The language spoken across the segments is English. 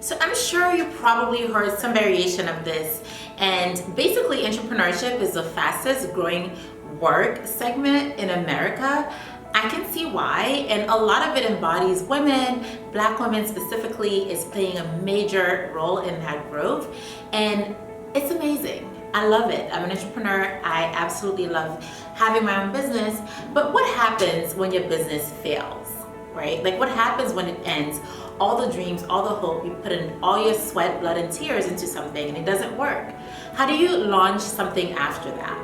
So I'm sure you probably heard some variation of this, and basically entrepreneurship is the fastest growing work segment in America. I can see why, and a lot of it embodies women. Black women specifically is playing a major role in that growth, and it's amazing. I love it. I'm an entrepreneur. I absolutely love having my own business. But what happens when your business fails, right? Like, what happens when it ends? All the dreams, all the hope, you put in all your sweat, blood, and tears into something and it doesn't work. How do you launch something after that?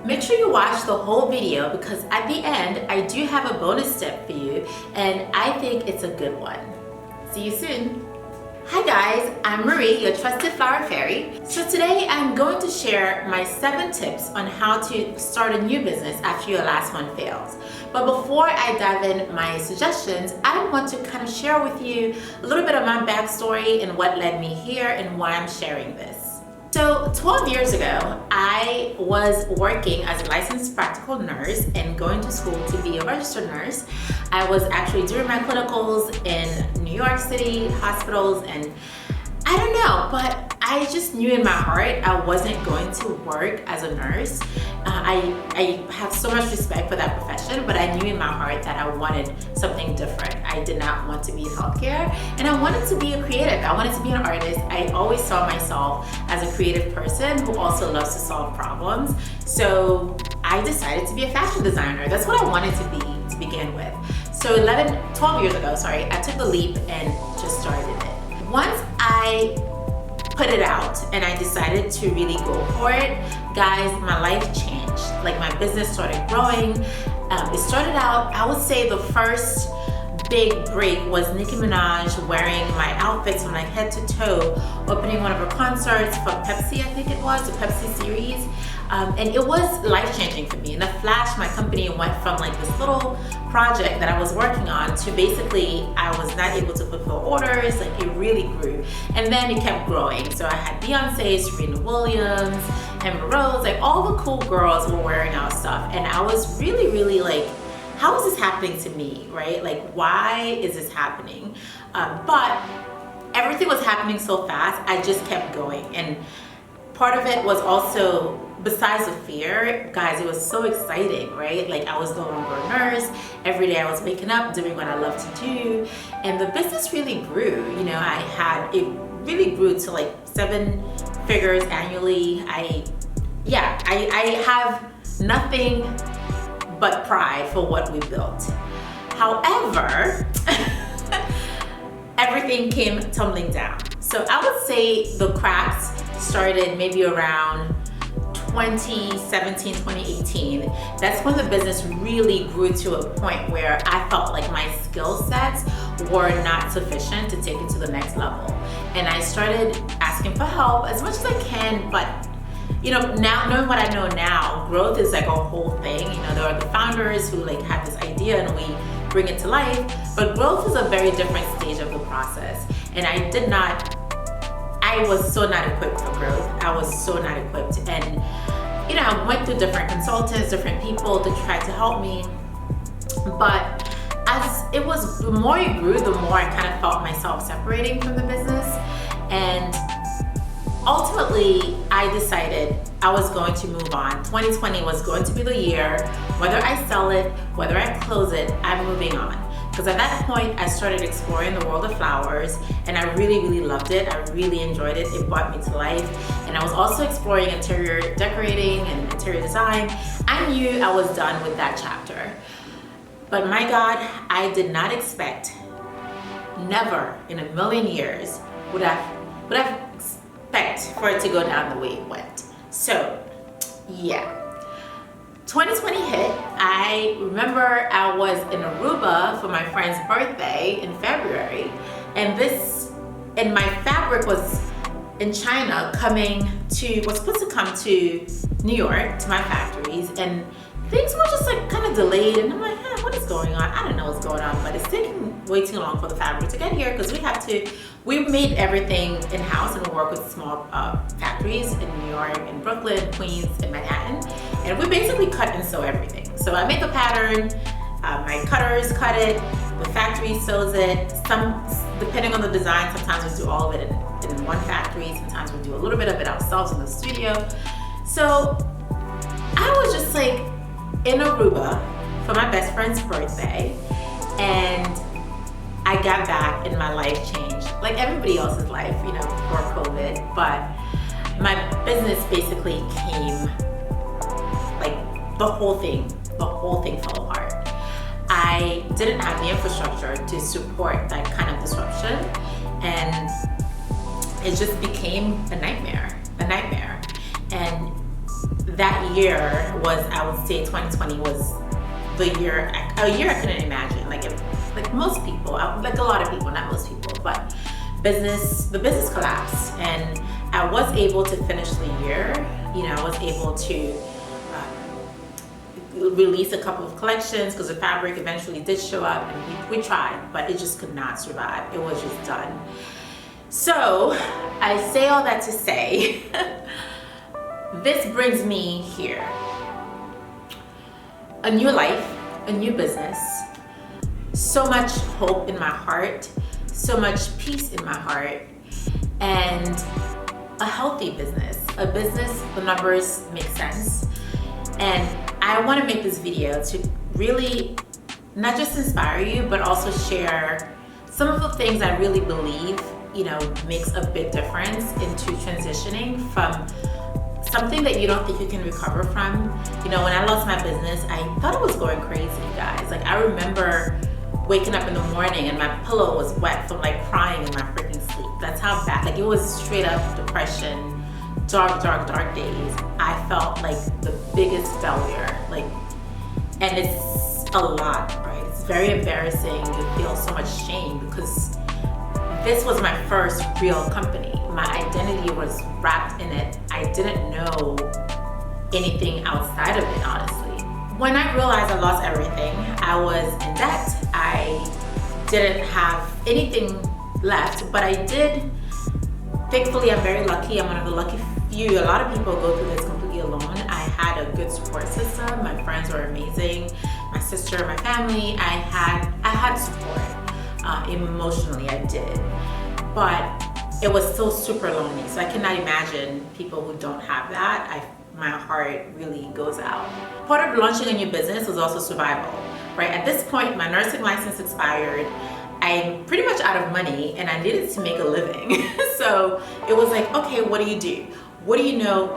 Make sure you watch the whole video because at the end, I do have a bonus tip for you and I think it's a good one. See you soon. Hi guys, I'm Marie, your trusted flower fairy. So today I'm going to share my 7 tips on how to start a new business after your last one fails. But before I dive in my suggestions, I want to kind of share with you a little bit of my backstory and what led me here and why I'm sharing this. So 12 years ago, I was working as a licensed practical nurse and going to school to be a registered nurse. I was actually doing my clinicals in New York City hospitals, and I don't know, but I just knew in my heart I wasn't going to work as a nurse. I have so much respect for that profession, but I knew in my heart that I wanted something different. I did not want to be in healthcare, and I wanted to be a creative. I wanted to be an artist. I always saw myself as a creative person who also loves to solve problems. So I decided to be a fashion designer. That's what I wanted to be to begin with. So 12 years ago, I took the leap and just started it. Once I put it out and I decided to really go for it, guys, my life changed. Like, my business started growing. It started out, I would say the first big break was Nicki Minaj wearing my outfits from like head to toe, opening one of her concerts for Pepsi, I think it was, the Pepsi series. And it was life-changing for me. In a flash, my company went from like this little project that I was working on to basically I was not able to fulfill orders. Like, it really grew. And then it kept growing. So I had Beyonce, Serena Williams, Amber Rose, like all the cool girls were wearing our stuff. And I was really like, how is this happening to me, right? Like, why is this happening? But everything was happening so fast, I just kept going. And part of it was also, besides the fear, guys, it was so exciting, right? Like, I was no longer a nurse. Every day I was waking up, doing what I love to do. And the business really grew. You know, it really grew to like 7 figures annually. I have nothing but pride for what we built. However, everything came tumbling down. So I would say the cracks started maybe around 2017, 2018. That's when the business really grew to a point where I felt like my skill sets were not sufficient to take it to the next level. And I started asking for help as much as I can, but you know, now knowing what I know now, growth is like a whole thing. You know, there are the founders who like have this idea and we bring it to life, but growth is a very different stage of the process. And I was so not equipped for growth. I was so not equipped. And, you know, I went through different consultants, different people to try to help me. But the more it grew, the more I kind of felt myself separating from the business. And ultimately, I decided I was going to move on. 2020 was going to be the year. Whether I sell it, whether I close it, I'm moving on. Because at that point, I started exploring the world of flowers, and I really loved it. I really enjoyed it. It brought me to life. And I was also exploring interior decorating and interior design. I knew I was done with that chapter. But my God, I did not expect, never in a million years would I expect for it to go down the way it went. So, yeah. 2020 hit. I remember I was in Aruba for my friend's birthday in February, and my fabric was in China was supposed to come to New York to my factories, and things were just like kind of delayed, and I'm like, what is going on? I don't know what's going on, but it's taking way too long for the fabric to get here because we made everything in-house and we work with small factories in New York, in Brooklyn, Queens, and Manhattan. And we basically cut and sew everything. So I make a pattern, my cutters cut it, the factory sews it. Depending on the design, sometimes we do all of it in one factory, sometimes we do a little bit of it ourselves in the studio. So I was just like in Aruba for my best friend's birthday, and I got back and my life changed, like everybody else's life, you know, before COVID. But my business basically came, like the whole thing fell apart. I didn't have the infrastructure to support that kind of disruption, and it just became a nightmare. And that year was, I would say 2020 was a year I couldn't imagine. Like most people, like a lot of people, not most people, but the business collapsed, and I was able to finish the year. You know, I was able to release a couple of collections because the fabric eventually did show up, and we tried, but it just could not survive. It was just done. So I say all that to say, this brings me here. A new life, a new business, so much hope in my heart, so much peace in my heart, and a healthy business. A business, the numbers make sense. And I want to make this video to really not just inspire you, but also share some of the things I really believe, you know, makes a big difference into transitioning from something that you don't think you can recover from. You know, when I lost my business, I thought I was going crazy, you guys. Like, I remember waking up in the morning and my pillow was wet from like crying in my freaking sleep. That's how bad, like it was straight up depression, dark days. I felt like the biggest failure, like, and it's a lot, right? It's very embarrassing. You feel so much shame because this was my first real company. My identity was wrapped in it. I didn't know anything outside of it, honestly. When I realized I lost everything, I was in debt. I didn't have anything left, but I did. Thankfully, I'm very lucky. I'm one of the lucky few. A lot of people go through this completely alone. I had a good support system. My friends were amazing. My sister, my family. I had support. Emotionally, I did. But it was still super lonely. So I cannot imagine people who don't have that. My heart really goes out. Part of launching a new business was also survival, right? At this point, my nursing license expired. I'm pretty much out of money and I needed to make a living. So it was like, okay, what do you do? What do you know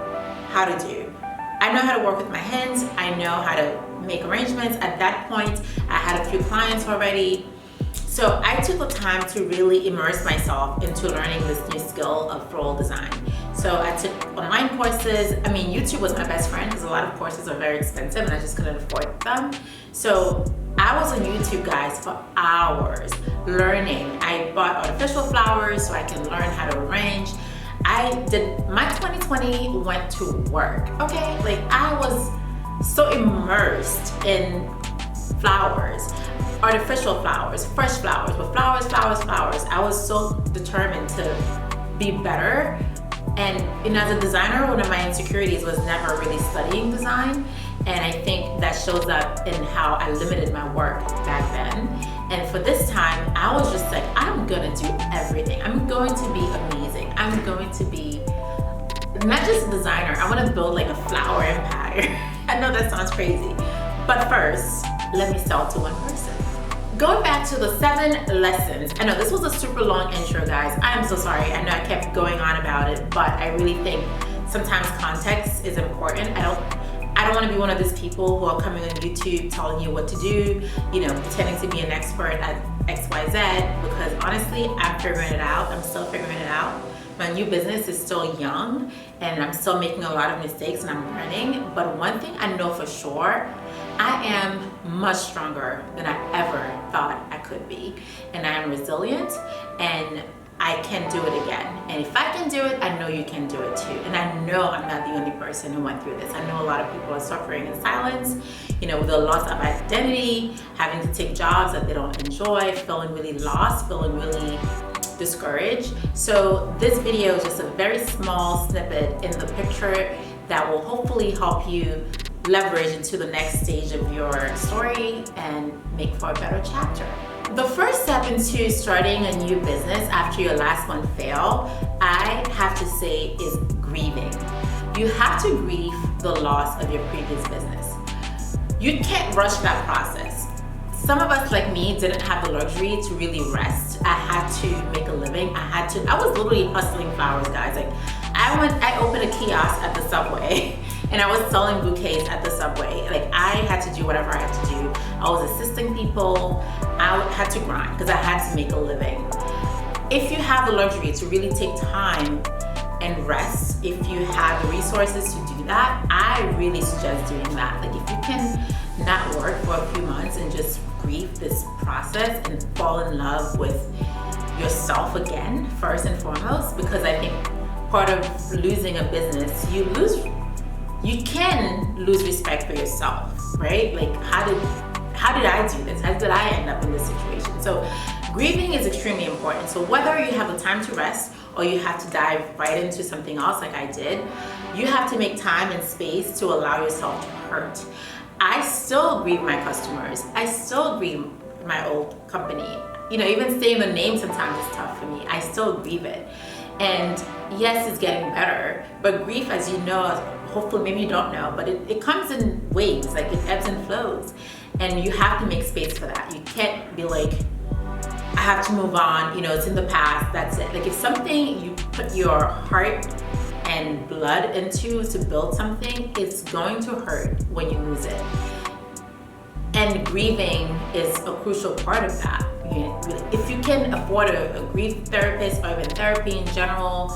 how to do? I know how to work with my hands. I know how to make arrangements. At that point, I had a few clients already. So I took the time to really immerse myself into learning this new skill of floral design. So I took online courses. I mean, YouTube was my best friend because a lot of courses are very expensive and I just couldn't afford them. So I was on YouTube, guys, for hours learning. I bought artificial flowers so I can learn how to arrange. My 2020 went to work, okay? Like, I was so immersed in flowers, artificial flowers, fresh flowers, but flowers. I was so determined to be better. And as a designer, one of my insecurities was never really studying design. And I think that shows up in how I limited my work back then. And for this time, I was just like, I'm gonna do everything. I'm going to be amazing. I'm going to be not just a designer, I wanna build like a flower empire. I know that sounds crazy. But first, let me sell to one person. Going back to the 7 lessons. I know this was a super long intro, guys. I am so sorry. I know I kept going on about it, but I really think sometimes context is important. I don't want to be one of these people who are coming on YouTube telling you what to do, pretending to be an expert at XYZ, because honestly, I'm figuring it out. I'm still figuring it out. My new business is still young and I'm still making a lot of mistakes and I'm learning. But one thing I know for sure, I am much stronger than I ever thought I could be. And I am resilient and I can do it again. And if I can do it, I know you can do it too. And I know I'm not the only person who went through this. I know a lot of people are suffering in silence, with the loss of identity, having to take jobs that they don't enjoy, feeling really lost, feeling really discouraged. So this video is just a very small snippet in the picture that will hopefully help you leverage into the next stage of your story and make for a better chapter. The first step into starting a new business after your last one failed, I have to say, is grieving. You have to grieve the loss of your previous business. You can't rush that process. Some of us, like me, didn't have the luxury to really rest. I had to make a living. I was literally hustling flowers, guys. Like I opened a kiosk at the Subway and I was selling bouquets at the Subway. Like I had to do whatever I had to do. I was assisting people. I had to grind because I had to make a living. If you have the luxury to really take time and rest, if you have the resources to do that, I really suggest doing that. Like if you can not work for a few months and just grieve this process and fall in love with yourself again, first and foremost, because I think part of losing a business, you can lose respect for yourself, right? Like how did I do this? How did I end up in this situation? So grieving is extremely important. So whether you have the time to rest or you have to dive right into something else like I did, you have to make time and space to allow yourself to hurt. I still grieve my customers. I still grieve my old company. You know, even saying the name sometimes is tough for me. I still grieve it. And yes, it's getting better, but grief, as you know, hopefully maybe you don't know, but it comes in waves, like it ebbs and flows. And you have to make space for that. You can't be like, I have to move on, you know, it's in the past, that's it. Like if something you put your heart and blood into to build something, it's going to hurt when you lose it. And grieving is a crucial part of that. If you can afford a grief therapist or even therapy in general,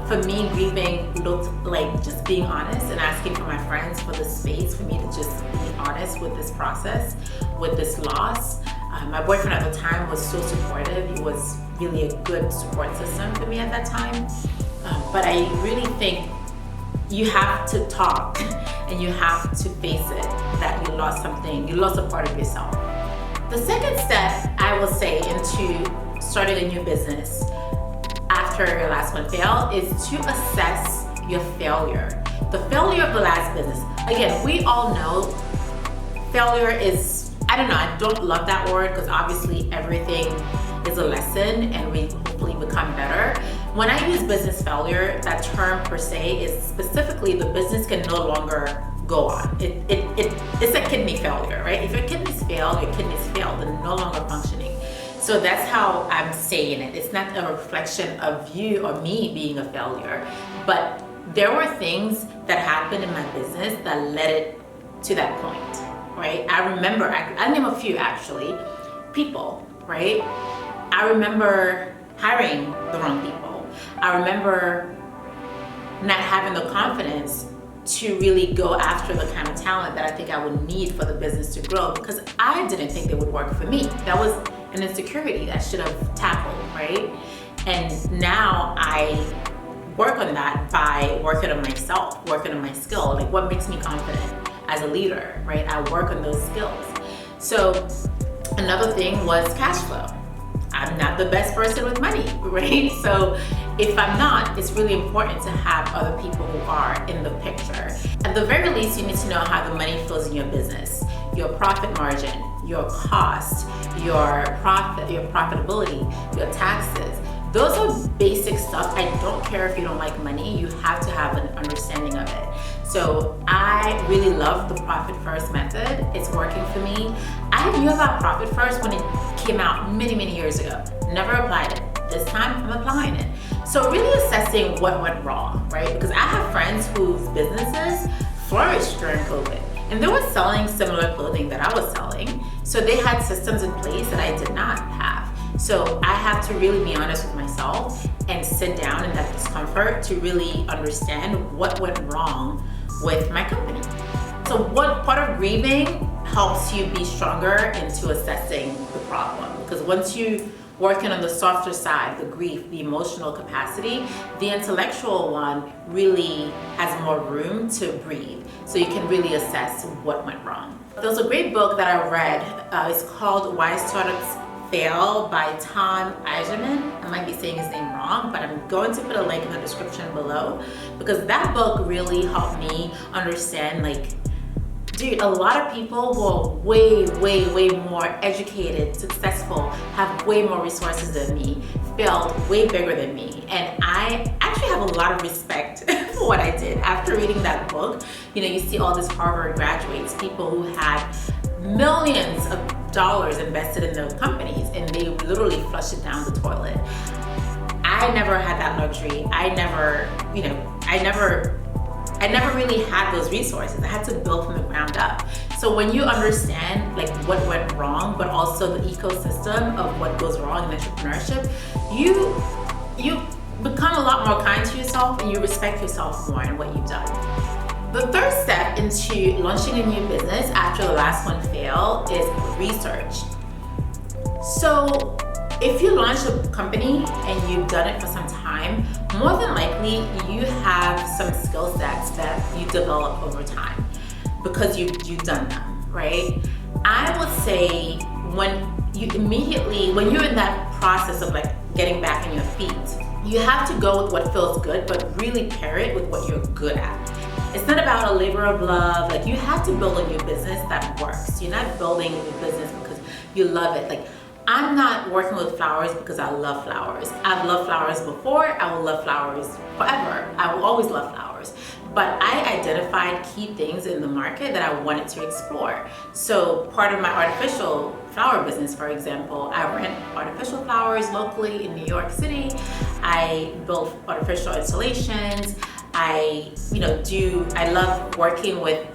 for me, grieving looked like just being honest and asking for my friends for the space for me to just be honest with this process, with this loss. My boyfriend at the time was so supportive. He was really a good support system for me at that time. But I really think you have to talk and you have to face it that you lost something, you lost a part of yourself. The second step, I will say, into starting a new business after your last one failed is to assess your failure. The failure of the last business. Again, we all know failure is, I don't know, I don't love that word because obviously everything is a lesson and we hopefully become better. When I use business failure, that term per se is specifically the business can no longer go on. It's a kidney failure, right? If your kidneys fail, they're no longer functioning. So that's how I'm saying it. It's not a reflection of you or me being a failure, but there were things that happened in my business that led it to that point, right? I remember, I name a few actually, people, right? I remember hiring the wrong people. I remember not having the confidence to really go after the kind of talent that I think I would need for the business to grow because I didn't think they would work for me. That was an insecurity that I should have tackled, right? And now I work on that by working on myself, working on my skill, like what makes me confident as a leader, right? I work on those skills. So another thing was cash flow. I'm not the best person with money, right? So if I'm not, it's really important to have other people who are in the picture. At the very least, you need to know how the money flows in your business, your profit margin, your cost, your profit, your profitability, your taxes. Those are basic stuff. I don't care if you don't like money, you have to have an understanding of it. So I really love the Profit First method. It's working for me. I knew about Profit First when it came out many, many years ago. Never applied it. This time I'm applying it. So really assessing what went wrong, right? Because I have friends whose businesses flourished during COVID and they were selling similar clothing that I was selling. So they had systems in place that I did not have. So I have to really be honest with myself and sit down in that discomfort to really understand what went wrong with my company. So what part of grieving helps you be stronger into assessing the problem? Because once you working on the softer side, the grief, the emotional capacity, the intellectual one really has more room to breathe. So you can really assess what went wrong. There's a great book that I read. It's called Why Startups Fail by Tom Eiserman. I might be saying his name wrong, but I'm going to put a link in the description below because that book really helped me understand like dude, a lot of people who are way, way, way more educated, successful, have way more resources than me, failed way bigger than me. And I actually have a lot of respect for what I did. After reading that book, you know, you see all these Harvard graduates, people who had millions of dollars invested in those companies, and they literally flushed it down the toilet. I never had that luxury. I never really had those resources. I had to build from the ground up. So when you understand like what went wrong, but also the ecosystem of what goes wrong in entrepreneurship, you become a lot more kind to yourself and you respect yourself more in what you've done. The third step into launching a new business after the last one failed is research. So if you launch a company and you've done it for some time, more than likely you have some skill sets that you develop over time because you've done them, right? I would say when you're in that process of like getting back on your feet, you have to go with what feels good, but really pair it with what you're good at. It's not about a labor of love. Like, you have to build a new business that works. You're not building a new business because you love it. Like, I'm not working with flowers because I love flowers. I've loved flowers before. I will love flowers forever. I will always love flowers. But I identified key things in the market that I wanted to explore. So part of my artificial flower business, for example, I rent artificial flowers locally in New York City. I build artificial installations. I love working with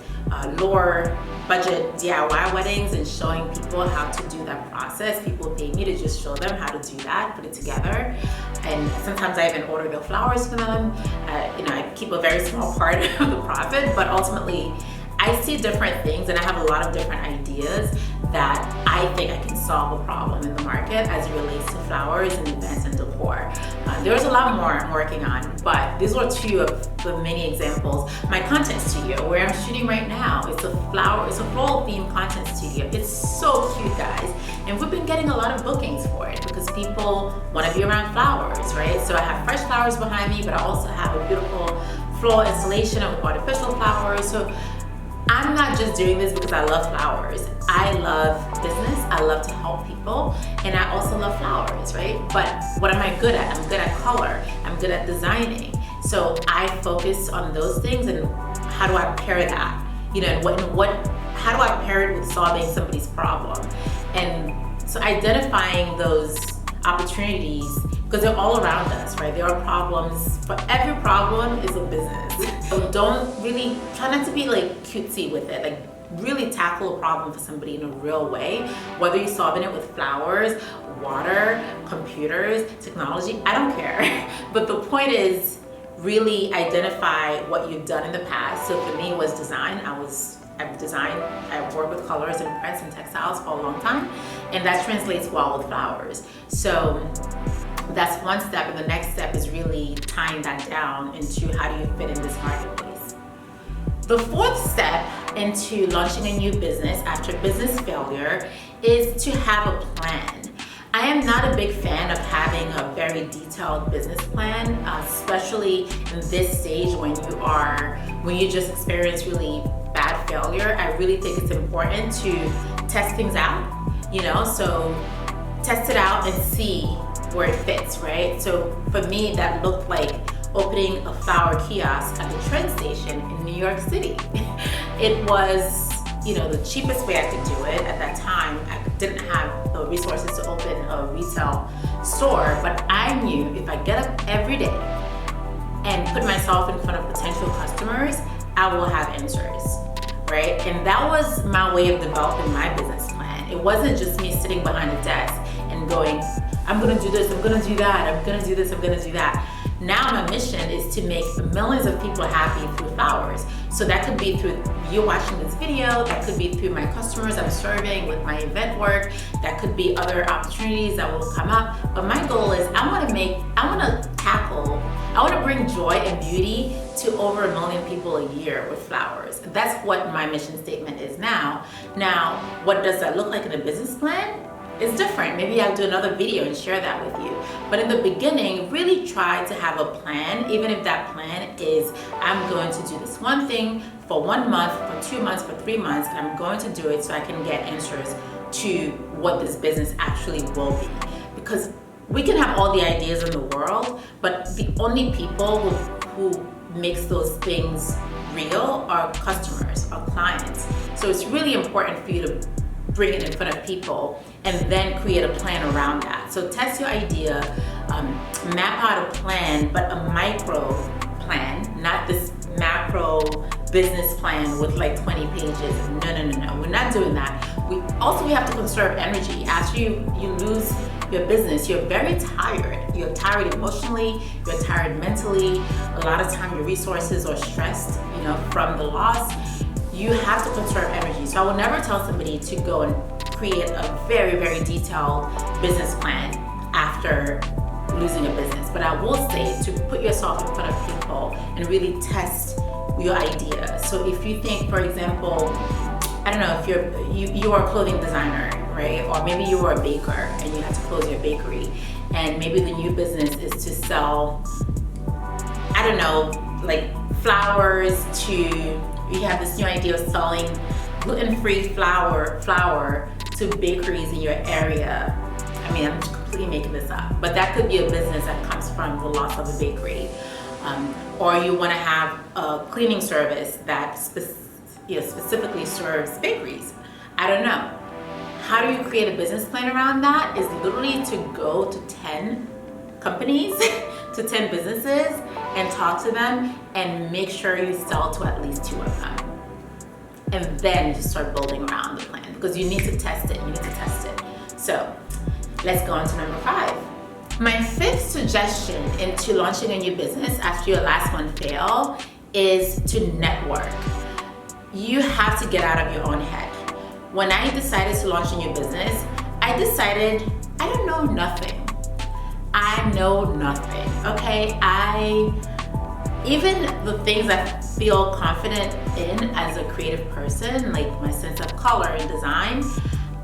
lower budget DIY weddings and showing people how to do that process. People pay me to just show them how to do that, put it together. And sometimes I even order the flowers for them. I keep a very small part of the profit, but ultimately I see different things and I have a lot of different ideas that I think I can solve a problem in the market as it relates to flowers and events and decor. There's a lot more I'm working on, but these are two of the many examples. My content studio, where I'm shooting right now, it's a floral themed content studio. It's so cute, guys. And we've been getting a lot of bookings for it because people want to be around flowers, right? So I have fresh flowers behind me, but I also have a beautiful floral installation of artificial flowers. So I'm not just doing this because I love flowers. I love business, I love to help people, and I also love flowers, right? But what am I good at? I'm good at color, I'm good at designing. So I focus on those things and how do I pair that? How do I pair it with solving somebody's problem? And so identifying those opportunities, because they're all around us, right? There are problems, but every problem is a business. So try not to be like cutesy with it. Like, really tackle a problem for somebody in a real way, whether you're solving it with flowers, water, computers, technology, I don't care. But the point is really identify what you've done in the past. So for me, it was design. I've worked with colors and prints and textiles for a long time, and that translates well with flowers. So that's one step, and the next step is really tying that down into how do you fit in this marketplace. The fourth step into launching a new business after business failure is to have a plan. I am not a big fan of having a very detailed business plan, especially in this stage when you just experience really bad failure. I really think it's important to test things out, so test it out and see where it fits, right? So for me, that looked like opening a flower kiosk at the train station in New York City. It was, the cheapest way I could do it at that time. I didn't have the resources to open a retail store, but I knew if I get up every day and put myself in front of potential customers, I will have answers, right? And that was my way of developing my business plan. It wasn't just me sitting behind a desk and going, I'm gonna do this, I'm gonna do that, I'm gonna do this, I'm gonna do that. Now my mission is to make millions of people happy through flowers. So that could be through you watching this video, that could be through my customers I'm serving with my event work, that could be other opportunities that will come up. But my goal is I wanna bring joy and beauty to over 1 million people a year with flowers. That's what my mission statement is now. Now, what does that look like in a business plan? is different. Maybe I'll do another video and share that with you. But in the beginning, really try to have a plan, even if that plan is, I'm going to do this one thing for 1 month, for 2 months, for 3 months, and I'm going to do it so I can get answers to what this business actually will be. Because we can have all the ideas in the world, but the only people who makes those things real are customers, are clients. So it's really important for you to bring it in front of people and then create a plan around that. So test your idea, map out a plan, but a micro plan, not this macro business plan with like 20 pages. No, we're not doing that. We have to conserve energy. After you lose your business, you're very tired. You're tired emotionally, you're tired mentally. A lot of time your resources are stressed, from the loss. You have to conserve energy. So I will never tell somebody to go and create a very, very detailed business plan after losing a business. But I will say to put yourself in front of people and really test your idea. So if you think, for example, I don't know, if you are a clothing designer, right? Or maybe you are a baker and you have to close your bakery, and maybe the new business is to sell, I don't know, like flowers to, you have this new idea of selling gluten-free flour to bakeries in your area. I mean, I'm completely making this up, but that could be a business that comes from the loss of a bakery. Or you want to have a cleaning service that specifically serves bakeries. I don't know. How do you create a business plan around that? Is literally to go to 10 companies, to 10 businesses, and talk to them and make sure you sell to at least 2 of them. And then you start building around the plan, because you need to test it. So let's go on to number 5. My 5th suggestion into launching a new business after your last one failed is to network. You have to get out of your own head. When I decided to launch a new business, I decided I don't know nothing. I know nothing, okay? Even the things I feel confident in as a creative person, like my sense of color and design,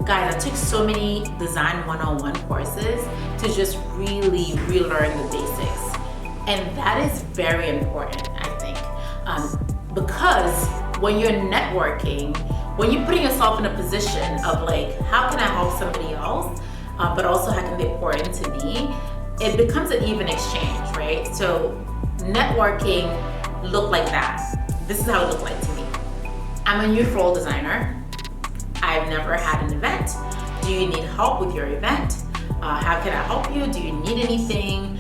guys, I took so many design 101 courses to just really relearn the basics. And that is very important, I think. Because when you're networking, when you're putting yourself in a position of like, how can I help somebody else, but also how can they pour into me, it becomes an even exchange, right? So networking looked like that. This is how it looked like to me. I'm a new floral designer. I've never had an event. Do you need help with your event? How can I help you? Do you need anything?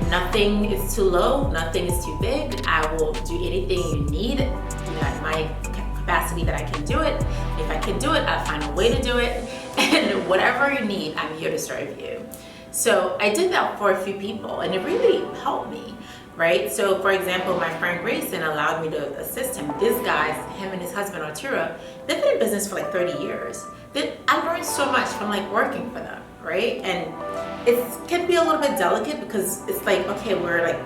Nothing is too low, nothing is too big. I will do anything you need, at my capacity that I can do it. If I can do it, I'll find a way to do it. And whatever you need, I'm here to serve you. So I did that for a few people, and it really helped me, right? So for example, my friend Grayson allowed me to assist him. This guy, him and his husband Arturo, they've been in business for like 30 years. I learned so much from like working for them, right? And it can be a little bit delicate because it's like, okay, we're like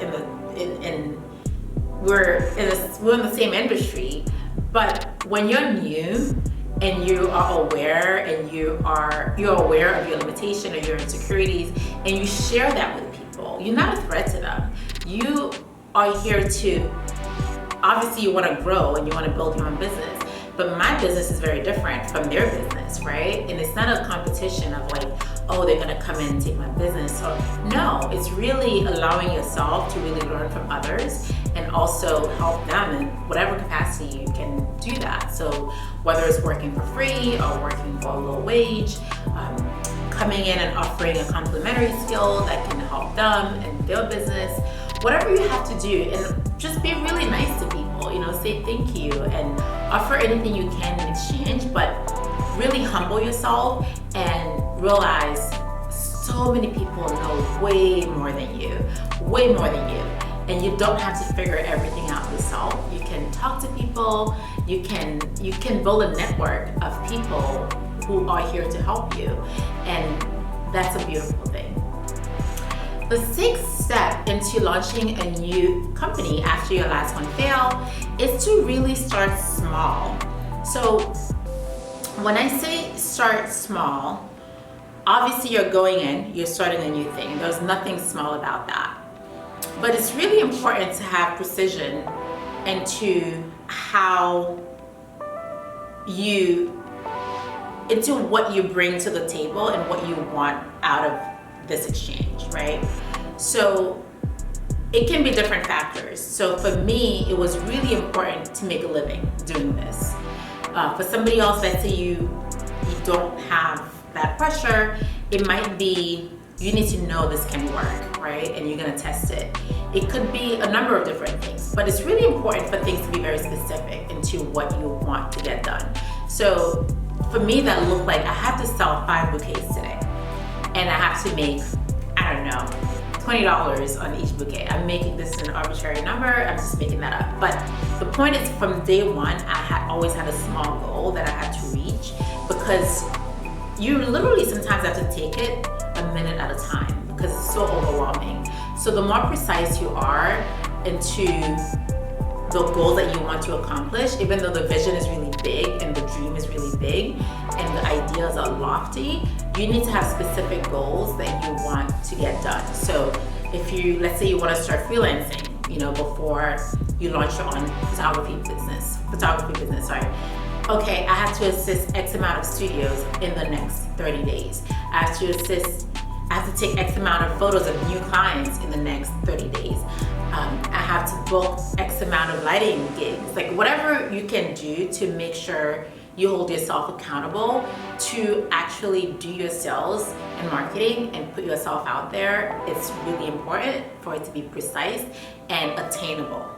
we're in the same industry, but when you're new and you are aware and you're aware of your limitation or your insecurities, and you share that with people, you're not a threat to them. You are here to, obviously you want to grow and you want to build your own business, but my business is very different from their business, right? And it's not a competition of like, oh, they're gonna come in and take my business. Or no, it's really allowing yourself to really learn from others and also help them in whatever capacity you can do that. So whether it's working for free or working for a low wage, coming in and offering a complementary skill that can help them and their business, whatever you have to do, and just be really nice to people, say thank you and offer anything you can in exchange, but really humble yourself and realize so many people know way more than you, and you don't have to figure everything out yourself. You can talk to people, you can build a network of people who are here to help you, and that's a beautiful thing. The 6th step into launching a new company after your last one failed is to really start small. So when I say start small, Obviously, you're going in, you're starting a new thing. There's nothing small about that. But it's really important to have precision into what you bring to the table and what you want out of this exchange, right? So it can be different factors. So for me, it was really important to make a living doing this. For somebody else, let's say you don't have that pressure, it might be you need to know this can work, right? And you're gonna test it. It could be a number of different things, but it's really important for things to be very specific into what you want to get done. So for me, that looked like I have to sell 5 bouquets today, and I have to make, I don't know, $20 on each bouquet. I'm making this an arbitrary number, I'm just making that up. But the point is, from day one, I had always had a small goal that I had to reach, because you literally sometimes have to take it a minute at a time because it's so overwhelming. So the more precise you are into the goal that you want to accomplish, even though the vision is really big and the dream is really big and the ideas are lofty, you need to have specific goals that you want to get done. So if you, let's say you want to start freelancing, before you launch your own photography business, okay, I have to assist X amount of studios in the next 30 days. I have to take X amount of photos of new clients in the next 30 days. I have to book X amount of lighting gigs. Like whatever you can do to make sure you hold yourself accountable to actually do your sales and marketing and put yourself out there. It's really important for it to be precise and attainable.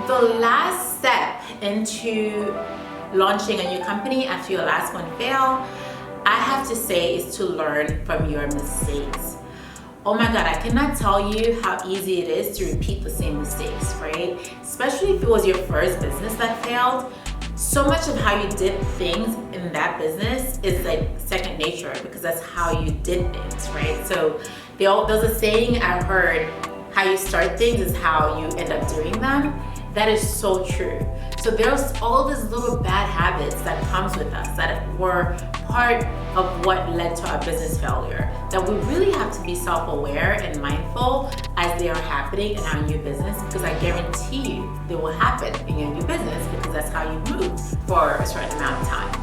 The last step into launching a new company after your last one failed, I have to say, is to learn from your mistakes. Oh my God, I cannot tell you how easy it is to repeat the same mistakes, right? Especially if it was your first business that failed. So much of how you did things in that business is like second nature, because that's how you did things, right? So there's a saying I heard, how you start things is how you end up doing them. That is so true. So there's all these little bad habits that comes with us that were part of what led to our business failure, that we really have to be self-aware and mindful as they are happening in our new business, because I guarantee you they will happen in your new business, because that's how you move for a certain amount of time.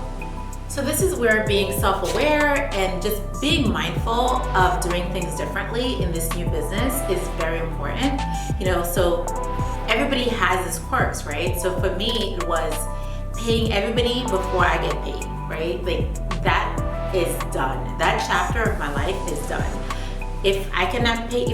So this is where being self-aware and just being mindful of doing things differently in this new business is very important. So everybody has its quirks, right? So for me, it was paying everybody before I get paid, right? Like that is done. That chapter of my life is done. If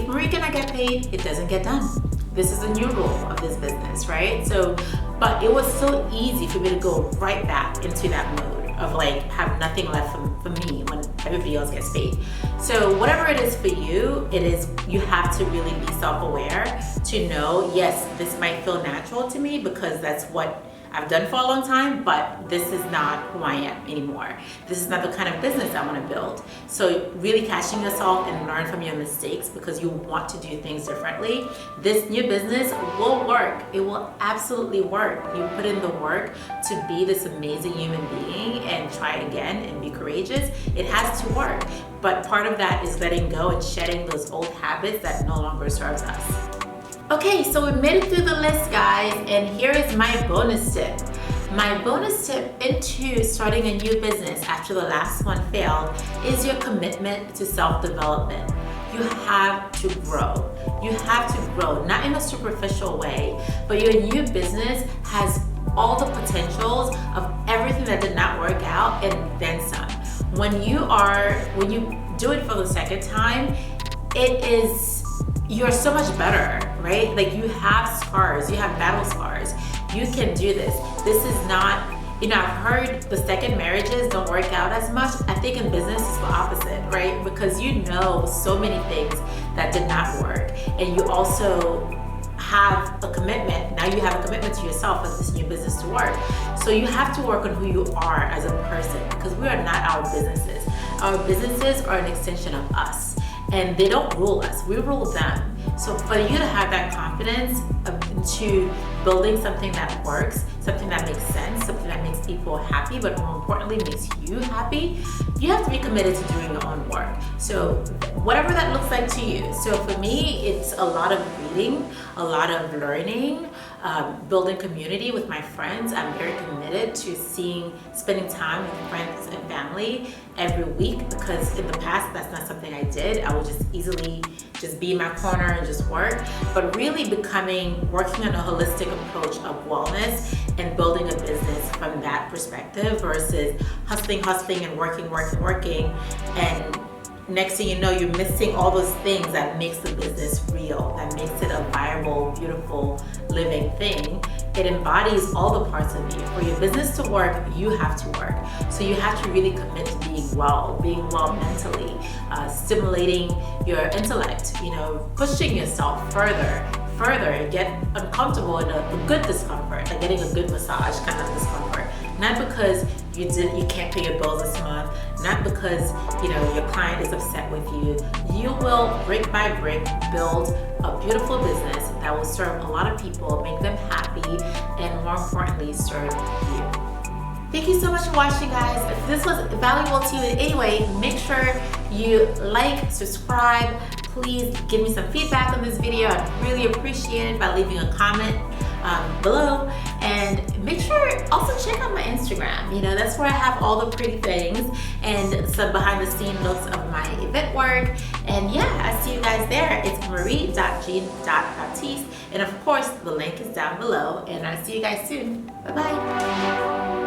Marie cannot get paid, it doesn't get done. This is a new rule of this business, right? So, but it was so easy for me to go right back into that mode of like have nothing left for me when everybody else gets paid. So whatever it is for you, you have to really be self-aware to know, yes, this might feel natural to me because that's what I've done for a long time, but this is not who I am anymore. This is not the kind of business I want to build. So really catching yourself and learn from your mistakes, because you want to do things differently. This new business will work. It will absolutely work. You put in the work to be this amazing human being and try again and be courageous. It has to work. But part of that is letting go and shedding those old habits that no longer serves us. Okay, so we made it through the list, guys, and here is my bonus tip. My bonus tip into starting a new business after the last one failed is your commitment to self-development. You have to grow. You have to grow, not in a superficial way, but your new business has all the potentials of everything that did not work out and then some. When you do it for the second time, you're so much better, right? Like you have scars, you have battle scars. You can do this. This is not, I've heard the second marriages don't work out as much. I think in business it's the opposite, right? Because you know so many things that did not work. And you also have a commitment. Now you have a commitment to yourself for this new business to work. So you have to work on who you are as a person, because we are not our businesses. Our businesses are an extension of us. And they don't rule us, we rule them. So for you to have that confidence into building something that works, something that makes sense, something that makes people happy, but more importantly makes you happy, you have to be committed to doing your own work. So whatever that looks like to you. So for me, it's a lot of reading, a lot of learning, building community with my friends. I'm very committed to spending time with friends and family every week, because in the past that's not something I did. I would just easily just be in my corner and just work, but really working on a holistic approach of wellness and building a business from that perspective versus hustling and working, and next thing you know, you're missing all those things that makes the business real, that makes it a viable, beautiful, living thing. It embodies all the parts of you. For your business to work, you have to work. So you have to really commit to being well mentally, stimulating your intellect, pushing yourself further, get uncomfortable in a good discomfort, like getting a good massage kind of discomfort. Not because you can't pay your bills this month, not because your client is upset with you. You will brick by brick build a beautiful business that will serve a lot of people, make them happy, and more importantly, serve you. Thank you so much for watching, guys. If this was valuable to you in any way, make sure you like, subscribe. Please give me some feedback on this video. I'd really appreciate it by leaving a comment below, and make sure also check out my Instagram. That's where I have all the pretty things and some behind the scene looks of my event work. And yeah, I see you guys there. It's marie.jean.baptiste, and of course the link is down below, and I'll see you guys soon. Bye bye.